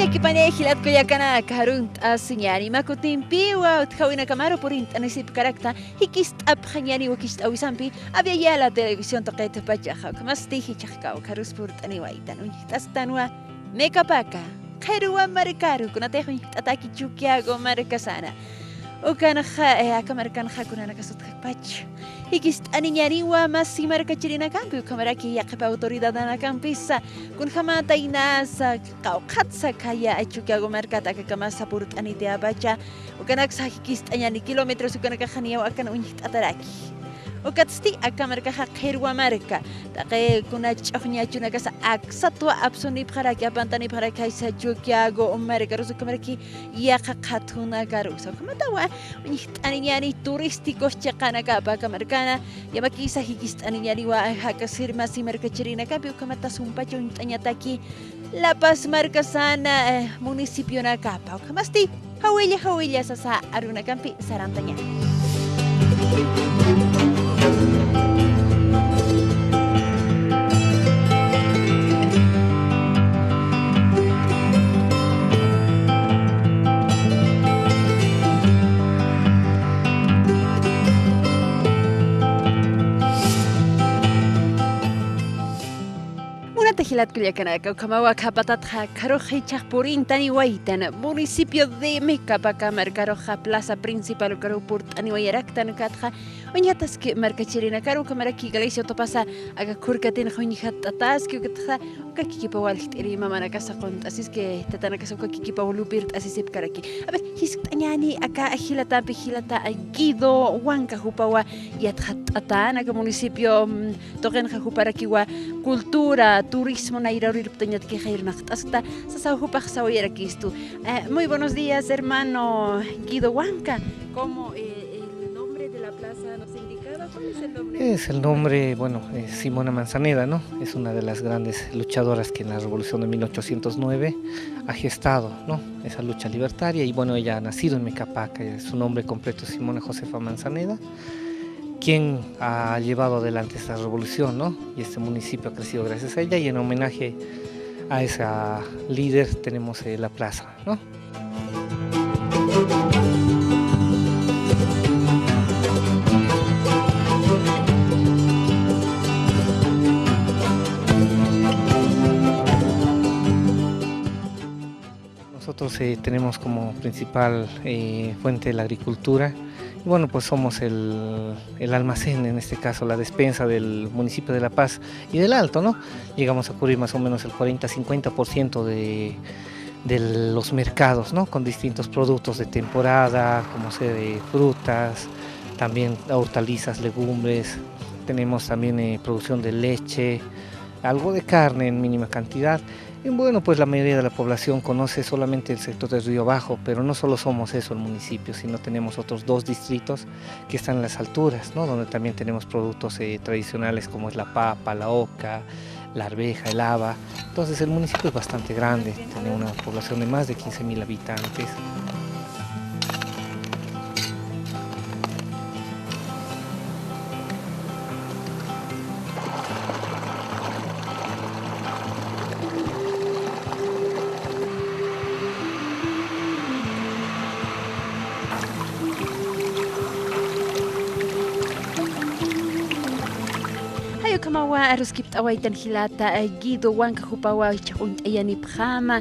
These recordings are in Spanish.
Kipane hilat kuyakana karunt asinyani makutimpiwa utkawina kamaro purint anisip karakta hikist abkhanyani wakist awisampi había ya la televisión toqete pachaja kamasti hichakao karus purt aniwaitan untastanwa mekapaka khairua marikaru kunatejo ataki chukiago marikasana ukana kha akamarkan kha kunana kasut pach hikist aninyaniwa masi marikachirina kampi kamaraki yaqpa autoridad na kampisa kun khamata inasa qawqatsa kaya achukiago markata kamasa purt anitea bacha ukana ksa hikist anyani kilómetros ukana khaniya akana unit ataraki ukatsti akamarka khairwa marka taqe kuna chafnya chuna kasa aksatwa absuni bharaki abantani bharaki isa chukiago marka rusu kamarki yaqa khatuna garusa kamatawa unit aninyani turísticos chaqana kapa kamarkana yamaki isa hikist aninyani wa hakasir masi marka chirina kapi ukamata sumpacho untanyataki La Paz Marcasana municipio na kapa ukamasti hawilla sasa aruna kampi sarantanya Tejilat Culiacana, Caucamawa, Capatata, Caroja, Chapurín, Tanihuaytan, municipio de Mecapaca, Marcaroja, plaza principal, Carupurt, Anihuayaractan, Catja, Oñataski, Marcachirina, Caru, Camaraki, Galicia, Topasa, Agacurcatin, Joñat, Ataski, Kakipa, Waltiri, Mamana Casa, así es que Tatanakaso, Kakipa, Lupirt, así se Karaki. A ver, Hispaniani, acá, Agilata, Pigilata, Guido, Huanca, Jupawa, Yatatan, acá municipio, Togenja, Juparakiwa, cultura, turismo na iraurir ptañat que jairnacht hasta sasahupaxawayarakistu. Muy buenos días, hermano Guido Huanca. ¿Cómo el nombre de la plaza nos indicaba? ¿Cuál es el nombre? Es el nombre, bueno, Simona Manzaneda, ¿no? Es una de las grandes luchadoras que en la Revolución de 1809 ha gestado, ¿no? Esa lucha libertaria y bueno, ella ha nacido en Mecapaca, su nombre completo es Simona Josefa Manzaneda, quien ha llevado adelante esta revolución, ¿no? Y este municipio ha crecido gracias a ella y en homenaje a esa líder tenemos la plaza, ¿no? Nosotros tenemos como principal fuente la agricultura. Y bueno, pues somos el almacén, en este caso la despensa del municipio de La Paz y del Alto, ¿no? Llegamos a cubrir más o menos el 40-50% de los mercados, ¿no? Con distintos productos de temporada, como de frutas, también hortalizas, legumbres, tenemos también producción de leche, algo de carne en mínima cantidad. Y bueno, pues la mayoría de la población conoce solamente el sector del Río Bajo, pero no solo somos eso el municipio, sino tenemos otros 2 distritos que están en las alturas, ¿no? Donde también tenemos productos tradicionales como es la papa, la oca, la arveja, el haba. Entonces el municipio es bastante grande, tiene una población de más de 15.000 habitantes. Kamawa aruskip awaitan hilata Guido Huanca Jupawa chakunt ayani pjama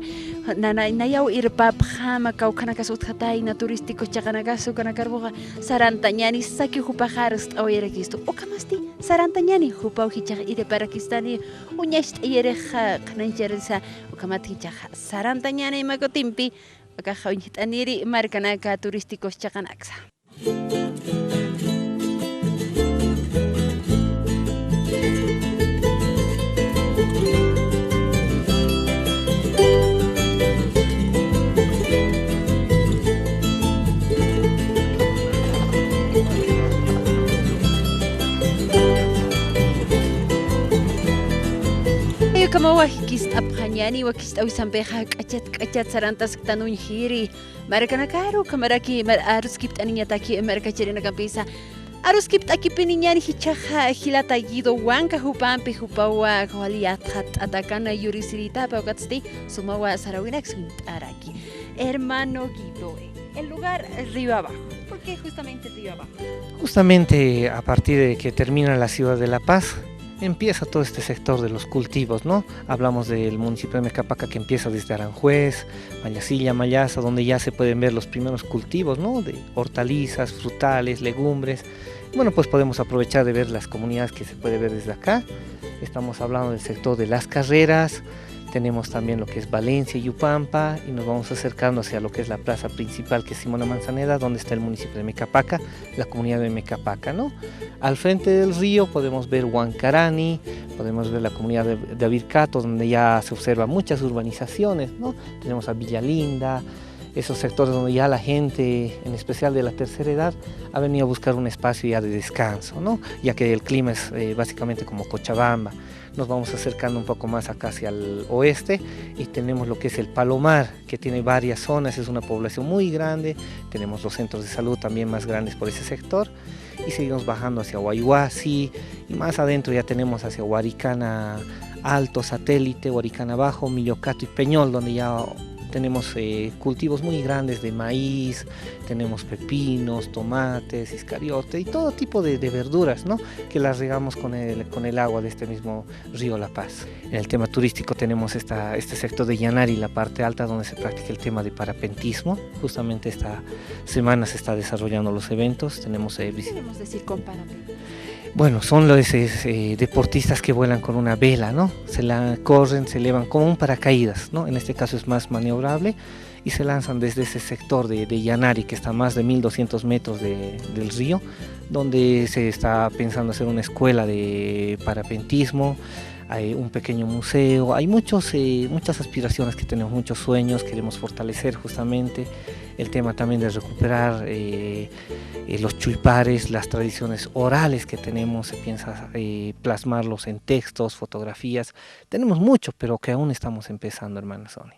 nayaw irpa pjama kaukanakasut hataina turístico chakanakasu kanakarboga sarantañani saki jupajaras awayarakistu okamasti sarantañani jupau hichaj ire parakistani uñasht ayereja kanancherisa okamati hichaj sarantañani makotimpi akaja uñitaniri markanaka turísticos chakanaksa. Kamawa hikist abhanyani wakist awisambeja kachat sarantas tanun hiri markanakaru kamaraki aruskip aninyataki markachirina kampisa Aruskip akipiniñani hichaja hilata yido wanka hupampi hupawa kwaliathat atakana yurisirita paugatsti sumawa sarawinak araki. Hermano Guido, el lugar río abajo. ¿Por qué justamente río abajo? Justamente a partir de que termina la ciudad de La Paz, empieza todo este sector de los cultivos, ¿no? Hablamos del municipio de Mecapaca que empieza desde Aranjuez, Mayasilla, Mayasa, donde ya se pueden ver los primeros cultivos, ¿no? De hortalizas, frutales, legumbres. Bueno, pues podemos aprovechar de ver las comunidades que se puede ver desde acá. Estamos hablando del sector de las carreras, tenemos también lo que es Valencia y Yupampa y nos vamos acercando hacia lo que es la plaza principal que es Simona Manzaneda, donde está el municipio de Mecapaca, la comunidad de Mecapaca, ¿no? Al frente del río podemos ver Huancarani, podemos ver la comunidad de Avircato, donde ya se observan muchas urbanizaciones, ¿no? Tenemos a Villalinda, esos sectores donde ya la gente, en especial de la tercera edad, ha venido a buscar un espacio ya de descanso, ¿no? Ya que el clima es básicamente como Cochabamba. Nos vamos acercando un poco más acá hacia el oeste y tenemos lo que es el Palomar, que tiene varias zonas, es una población muy grande, tenemos los centros de salud también más grandes por ese sector y seguimos bajando hacia Huayhuasi y más adentro ya tenemos hacia Huaricana Alto, Satélite, Huaricana Bajo, Millocato y Peñol, donde ya tenemos cultivos muy grandes de maíz, tenemos pepinos, tomates, iscariote y todo tipo de verduras, ¿no? Que las regamos con el agua de este mismo río La Paz. En el tema turístico tenemos este sector de Llanari, la parte alta donde se practica el tema de parapentismo. Justamente esta semana se está desarrollando los eventos. Tenemos ¿Qué debemos decir con parapentismo? Bueno, son los deportistas que vuelan con una vela, ¿no? Corren, se elevan como un paracaídas, ¿no? En este caso es más maniobrable y se lanzan desde ese sector de Llanari, que está a más de 1200 metros del río, donde se está pensando hacer una escuela de parapentismo, hay un pequeño museo, hay muchas aspiraciones que tenemos, muchos sueños, queremos fortalecer justamente el tema también de recuperar los chulpares, las tradiciones orales que tenemos, se piensa plasmarlos en textos, fotografías, tenemos mucho, pero que aún estamos empezando, hermana Sonia.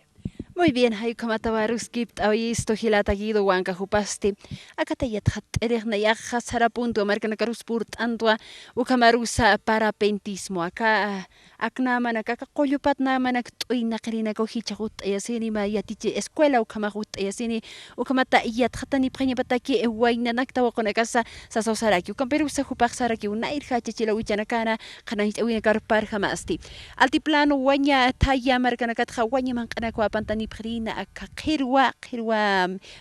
Muy bien, hay como tabaruskip, hoy esto hilata guido huanca jupasti. Acá te yathat erechna yaja sarapunto, marca nacaruspurt antua, ukamarusa parapentismo. Acá aknaman, acá koyupat naman, aktoy nakarina kohichahut, ayasini ma yatiche escuela ukamahut, ayasini ukamata yathatani preñapataki, ewaina naktawa con casa sasosaraki, ukamperusa jupak saraki, unairha chichila wichanakana, kanahit awina karpar jamasti. Altiplano wanya taya marca nakatja wanya mankanakwa pantani prina akakirwa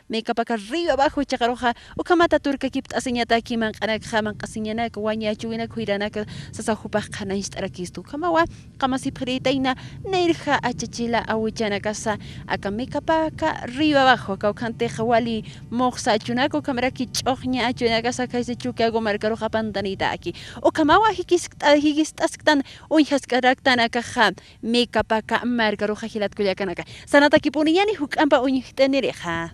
Mecapaca río abajo chakaroja ukamata turka kipt aseñata kiman qanak khaman qasiñana waña chuina kuirana sasajupa qanais arakistu kamawa qamasi pritaina neirja achachila awichana casa aka Mecapaca río abajo kaukante hawali moxa chunako kamaraki choqña achuna casa kaise chukago markaroja pantanita aquí ukamawa hikistastan uyhas karaktan aka Mecapaca markaroja hilat kuyakanaka sanata kipuniñani huk'ampa uñuqt'anireja.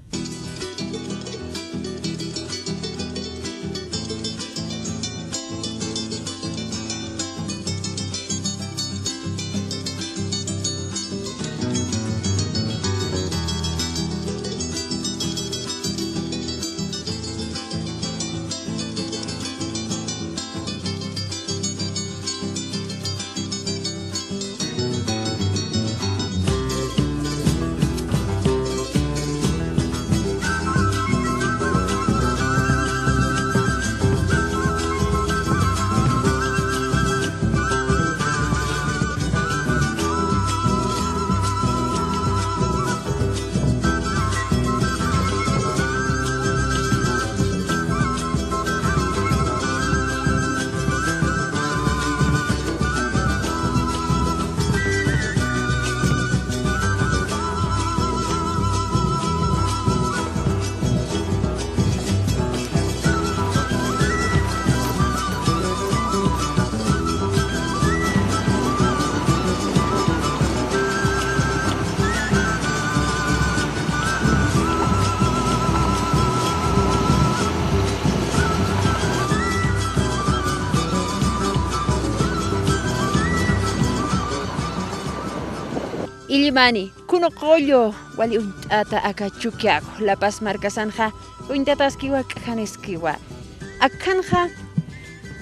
Ilimani, kuno qollo, wali untata aka chukiako, La Paz marca sanja, untatas kiwa kajanes kiwa. Akanja,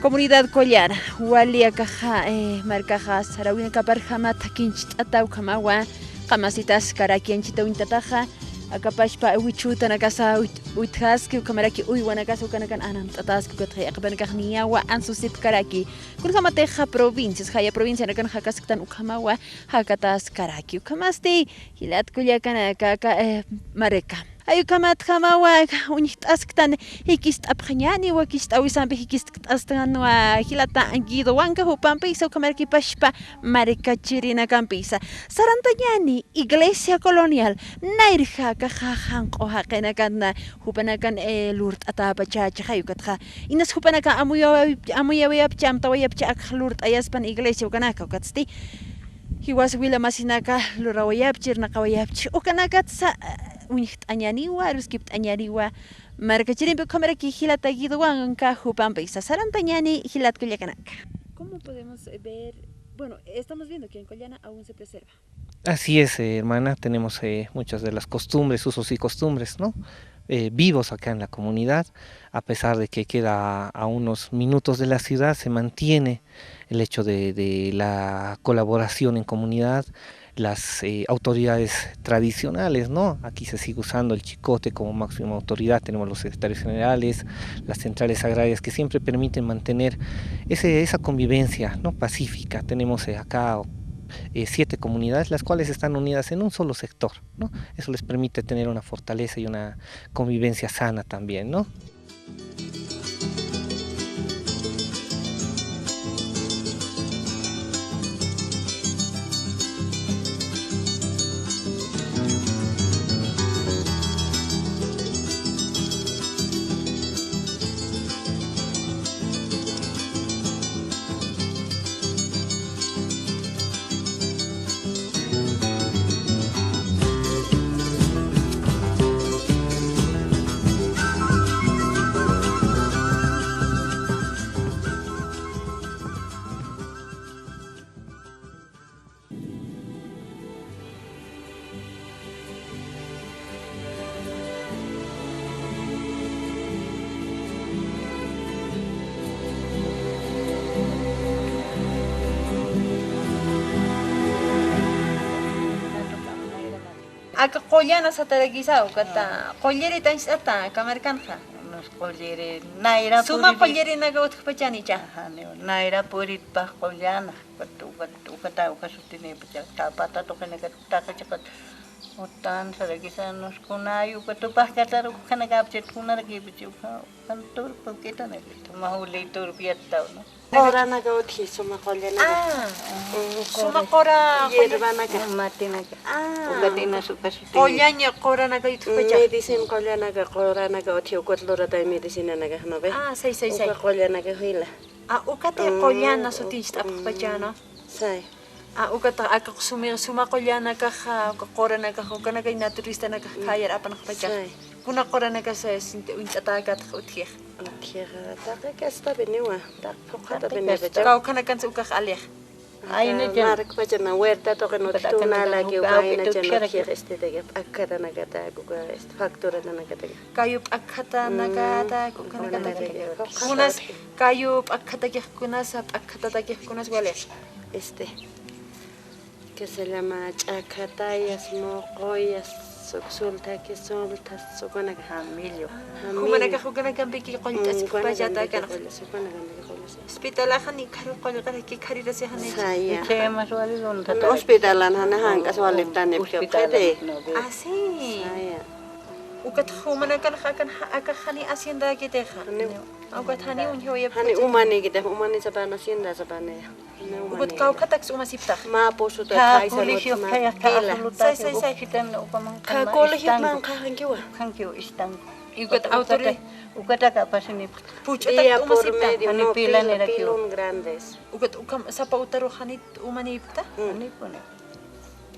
Comunidad Collana, Walia Caja, Marcaja, Sarawina Caparjama, Takinch Atau Kamawa, Kamasitas, Karakianchita Wintataja, Acapashpa, Wichuta, Nakasa, Uthaski, Kamaraki, Uiwanakasa, Kanakan Anam, Tatasku, Kabanakaniawa, and Susip Karaki, Kurhamateja provinces, Haya provincia, Nakan Hakastan Ukamawa, Hakatas Karaki, Kamasti, Hilat Kuliakana, Mareka. Ayukamat kamawa unit asktan hikist apkhanyani wa kist awisambe hikist astan wa hilata angido wanka hupampisa kamarki pashpa marikachirina campisa sarantanyani iglesia colonial nairja kajajan qohaqena kana hupanakan lurt atapa chacha hayukatja inas hupanaka amuya chamta wayapcha lurt ayaspan iglesia kanaka katsti hiwas wila masinaka lurawayapchir nakawayapchi ukanakatsa unit añaniwa, ruskipt añaniwa, marcachirimpe cámara que hilata guidoan caju pampa y sasarantañani hilat Collacanaka. ¿Cómo podemos ver? Bueno, estamos viendo que en Collana aún se preserva. Así es, hermana, tenemos muchas de las costumbres, usos y costumbres, ¿no? Vivos acá en la comunidad, a pesar de que queda a unos minutos de la ciudad, se mantiene el hecho de la colaboración en comunidad, las autoridades tradicionales, ¿no? Aquí se sigue usando el chicote como máxima autoridad, tenemos los secretarios generales, las centrales agrarias que siempre permiten mantener esa convivencia, ¿no? Pacífica. Tenemos acá 7 comunidades, las cuales están unidas en un solo sector, ¿no? Eso les permite tener una fortaleza y una convivencia sana también, ¿no? Aka Collana sataragisa kata Colleri tan ata kamarkanja. Nos Colleri naira Suma Colleri nagot pachani cha. Naira purit pa Collana. Katu kata ukasutine pacha tapata to kana kata kachakat. Otan saragisa nos kunayu katu pa kata kana kapchet kunar ki pichu kantur paketa ne mahuli tur piatta no. Ora nagaothi suma Collana. Suma cora Yerba naga. Matina ka. Ugatina supasutine. Collana cora nagot pacha. Medicine Collana ga cora nagaothi ukotlora dai medicine naga no be. Sai. Collana ga hila. Ukate Collana sutista pachana. Sai. Ukata aka suma Collana ka cora naga kana kay naturista naga kaya apan pacha. Kuna cora naga sa sinte untatagat uthier. Tierra ta ka sta beniwa. Ta pokata beniwa. Kau kana kan uka alir. Ay na dyan. Mark pa dyan na huerta to kano tuna lagi ukain na dyan no kier este de akata nagata kuka este factura na nagata. Kayup akata nagata kuka nagata. Kunas kayup akata kunas akata kunas wale. Este que se llama chacatayas mocoyas solta que solta sokona Hamilyo. Kumana ka kugana kan biki qoltas pajata kana. Hospital hani karu qol qara ki karira se hani. Saya. Che maswali don An hospitalan hana hangkas walitan pede. Así. Saya. Ukat humana kan hakan aka hani hacienda que teja. Ukat hani un hoya. Hani umani kita umani sabana sienda sabana. Ukat kau katak umasipta. Ma posu to Ha kai colegio salot ma. kaya ka Sai. kitan upamang Ka colegio man ka hangiwa. Kankyo istang. Ukat autore. Ukata ka pasini. Pucha Dia tak por umasipta. medio Hani no pila nila kyo. pilon grandes. Ukat ukam sa pautaro hanit umanipta. Ani po na.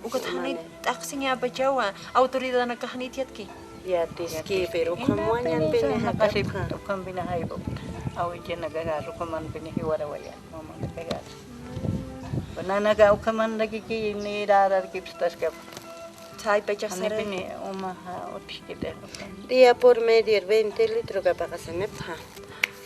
Ukat hanit aksinya bajawa autoridad na kahanit yatki. Ya tiski pero kamuanyan pene Kasi hakap. tukang binahay po. Awin dyan nagagaro ko man pinihiwarawayan. Mama nagagaro. Bananaga ukaman lagi ki ni darar kipstas ka. Sai pechak Hani sare. pini umaha otis kita. Dia por medio 20 litros ka pa kasanep ha.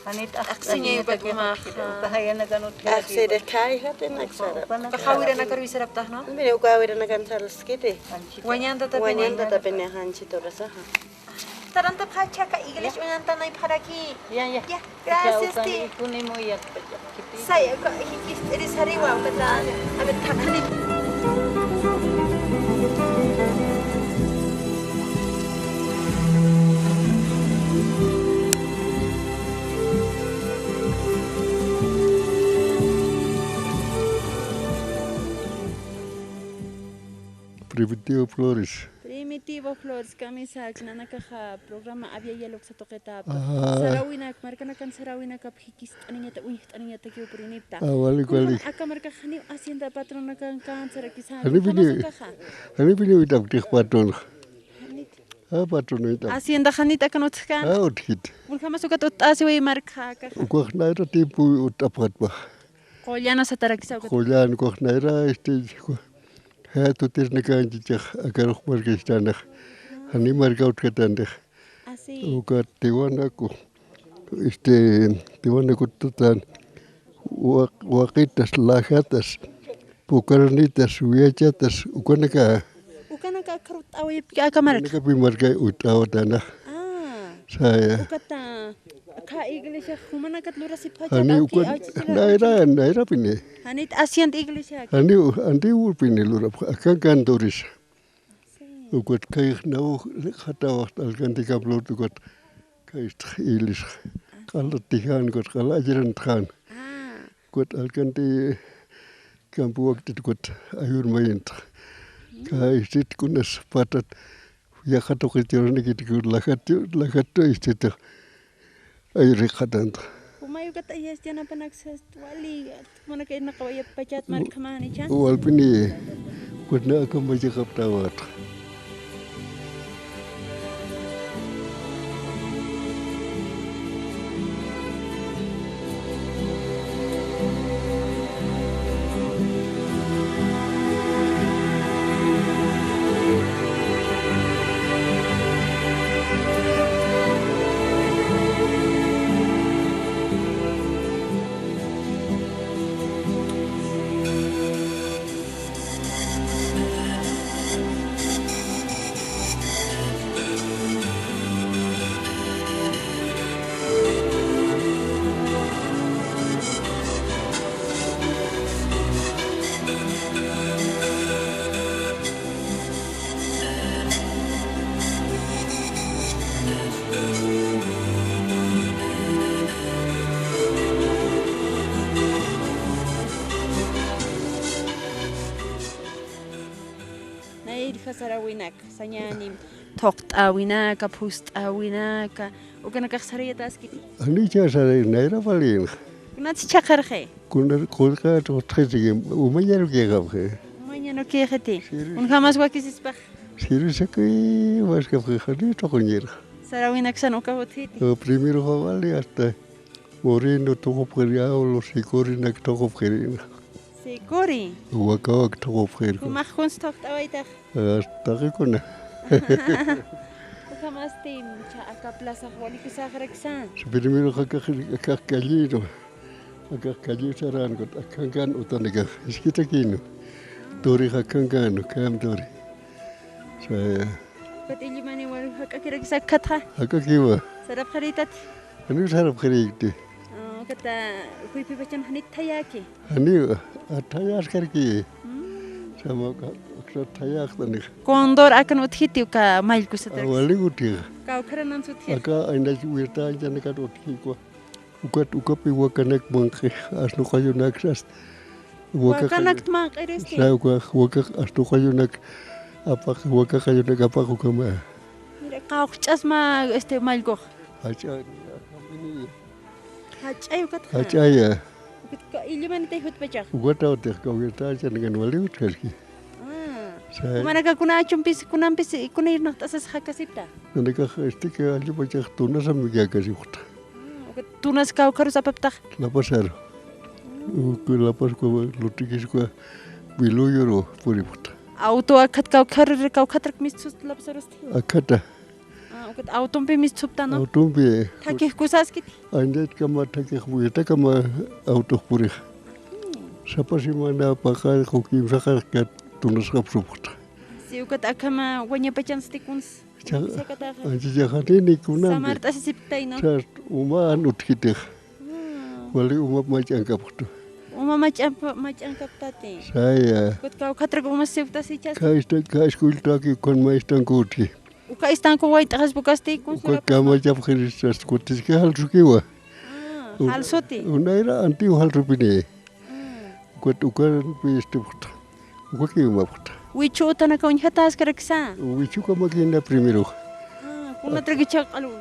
Anita Aksinyo bagma. Kahaya na ganun. Aksede kai hatin aksara. Bakawira na karwisa raptah no? Mire ukawira na kansalas kiti. Wanyanda ta Wanyanda ta pene hanchi torasa. Taranta pacha ka English wanyanta na paraki. Ya. Ya, gracias ti. Kuni mo yan. Saya ko hikis eri sariwa kata amit takani. Primitivo Flores. Primitivo Flores, kami sa nakaha programa abya yelok sa toketa. Sarawina, marka kan sarawina kap hikis aninya ta uih aninya ta kiu prinipta. Wali. Aka marka khani asienda patron kan sara kisa. Hani bini uitap tik patron. Patron uitap. Asienda khani ta kanot kan. Uthit. Mulka masukat utasi we marka ka. Kuah naira tipu utapat bah. Kolyana sa tarakisa ka. Kolyan kuah naira tu tirne kanji agarok markistana. Hani marka utkatanda. Asi. Ukat tiwana ku. Tiwana ku tutan. Wakitas lahatas. Pukarnitas uyachatas ukanaka. Ukanaka karut awi aka marka. Ukanaka pimarka utawatana. Saya. Ukata ka iglesia humana kat lura si pacha. Hani ukan naira pine. Hanit asian iglesia. Andi pine lura akan kantoris. Ukat kaih nau kata waktu alkan tiga puluh ukat kaih ilis. Kalau tihan ukat kalau ajaran tihan. Ukat alkan ti kampu waktu ukat ayur main. Kaih sit kunas patat. Ya kata kecil ni kita lakat tu itu ayur katan. Umayu kata yes jana panaksas wali mana kayak nak kawaya pacat mar kamani chan. Walpini kuna akan baca kaptawat. Sarawinak, sanyanim tokt awinak, pust awinak, ukana kaksariya taskiti. Ani cara naira paling. Kunat chakarhe. Kuna kolka tu terjadi umanya rugi kapke. Umanya no kehati. Unkamas wakis isbah. Siri sakai mas kapke khani tokonyer. Sarawinak sanoka hotit. Primero vale hasta moreno toko periao los sikorinak toko perina. Sikori. Wakawak toko per. Kumahkun tokt awaita. Taki kuna. Ukamas tim cha akaplasa wali kisakreksan. Primero kakakalido. Kakakali saran kot akangan utaniga. Iskita kino. Dori kakangan kam dori. Saya. But ilimani wali kakakira kisakata. Akakiwa. Sarap kharitat. Anu sarap kharikti. Kata kui pibachan hanit tayaki. Ani atayas karki. Sama tayak tani. Kondor akan uthiti ka mail kusatar. Wali uti. Kau karanan suthi. Aka ainda wirta jana ka uti ko. Ukat wakanak mangke asno kayu naksas. Wakanak mang eresti. Saya wakak asno kayu nak apa kayu nak apa ko kama. Mira kau chasma mail go. Acha ini. Achayu kat. Achaya. Ilimani tay hut pachak. Wata uti ka wirta jana kan wali uti. Kumana ka kuna chumpis kunampis kunir nak tasas hakasipta. Nandika ke ali pachak tuna samigya kasi uta. Tunas kau karus apapta. Lapasar. Lapas ko lutikis ko bilu yoro puri puta. Auto akat kau kar kau katrak misus lapsarusti. Akata. ukat autompi mis tsupta no. Autompi. Taki kusaskit. Andet kama taki khbuita kama auto puri. Sapasi mana pakal kokim sakar kat tunas kapsuput. Si ukat akama wanya pacan stikuns. Anji jahani ni kunan. Samar tas siptai no. Sar uma anut kita. Wali uma macam kaput. Uma macam kaptate. Saya. Ukat kau khatra ko mas sipta si chas. Kai skulta ki kon maistan kuti. Uka istan ko wait tas bukas tikun. Uka kama jap khiristas kutis ke hal sukiwa. Hal soti. Unaira anti hal rupini. Uka pistiput. Uka ki umaput. Wichu utana ka unya tas karaksa. Wichu kama kinda primero. Kuna tragichak alu.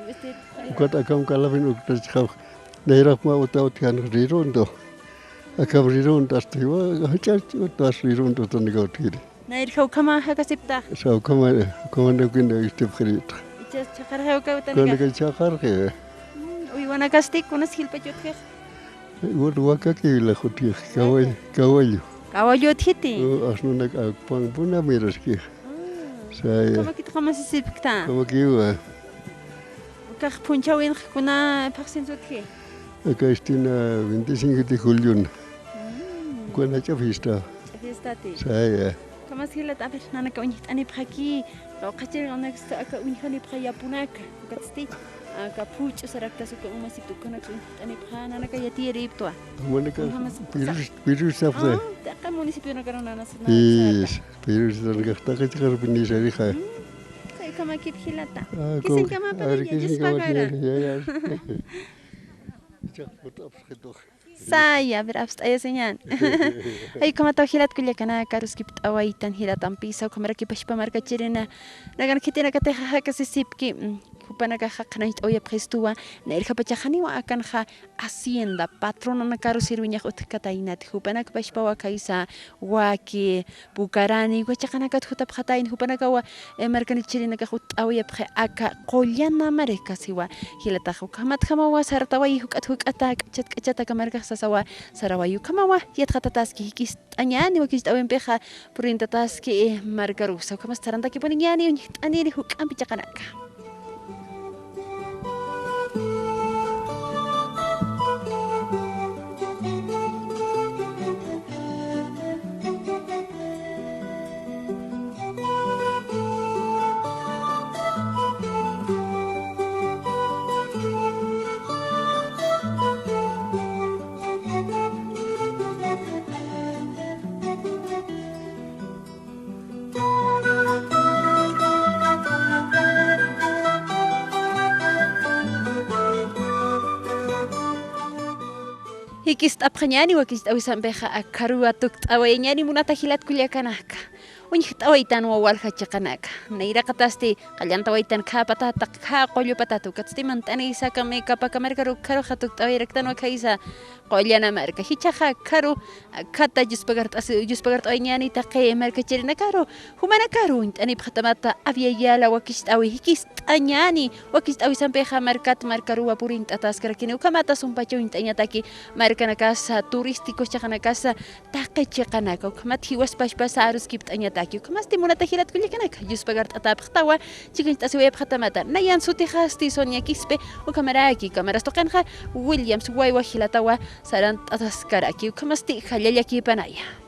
Uka akam kalafin ukta chau. Naira ma utau tian rirondo. Akam rirondo astiwa hachar tas rirondo taniga utiri. Nair kau kama haka sipta. Sao kama na kinda istipkhrit. Ichas chakar hau ka Kona utana. ka chakar ke. Uy wana kastik kuna silpa jotke. Wot waka ki la khuti kawayu. Kawayo thiti. Asno nak pang puna miras ki. Saya Kama kit kama sipta. kama kiwa. Uka puncha win kuna paksin jotke. Acá estina 25 de julio. Kona cha fiesta. Fiestati. Saya Kama sila taber nana ka unyit ani phaki. Kau kacir anak sta ka unyani phaya punak. Uka sti. Ka puch sarakta suka umasip tu kana ka unyit ani phana nana ka yati riptwa. mana ka virus safta. Ka munisipyo na karon nana sa. Is virus dan ka ta ka char bini sari kha. Sai kama kit hilata. Kisin Kisin kama pa kisin kama ya. Chak foto abskhido. Saya berabst aya senyan. Ay kama taw hilat kulya kana karus kipt awaitan hilatan pisa kamera ki pashpa marka chirena. Nagan kitina ka teha ka sisipki. Kupana ka khana hit oya prestua. Na irka pachani wa akan kha hacienda patrona na karus irwinya utkatainat. Kupana ka pashpa wa kaisa wa ki bukarani wa chakana ka thuta phatain kupana ka wa marka ni chirena ka khut awya phe aka qolyana mareka siwa hilata khamat khama wa sartawa yukat hukata kachata kamarka sawa sarawayu kamawa yat khatatas ki hikis anyani wa kis awen peja purintatas ki margaru sa kamas taranta ki poninyani ani hukam pichakanaka. Hikis tapkhanyani wa kis awisan beja akarua tuk awayanyani munata hilat kulyakanaka. Unyit awaitan wa walha chakanaka. Naira katasti kalyanta awaitan ka patata ka qolyo patatu katsti mantani isa kame kapa kamerka karo khatuk awairektan wa kaisa qolyana marka hichaha karo kata juspagart awanyani taqe marka chirina karo humana karo intani bhatamata avyayala wa kis awi hikis anyani wa kis awisan beja markat markaru wa purin atas karakine ukamata sumpacho intanya taki marka nakasa turístico chakanakasa taqe chakanaka ukamat hiwas pashpasa arus kipt anya taki ukamas timuna tahirat kulyakanaka juspagart atapkhtawa chikin tasiwe bhatamata nayan sutihasti sonia kispe ukamaraki kamaras toqanja Williams waywa hilatawa sarant ataskaraki ukamasti khallallaki panaya.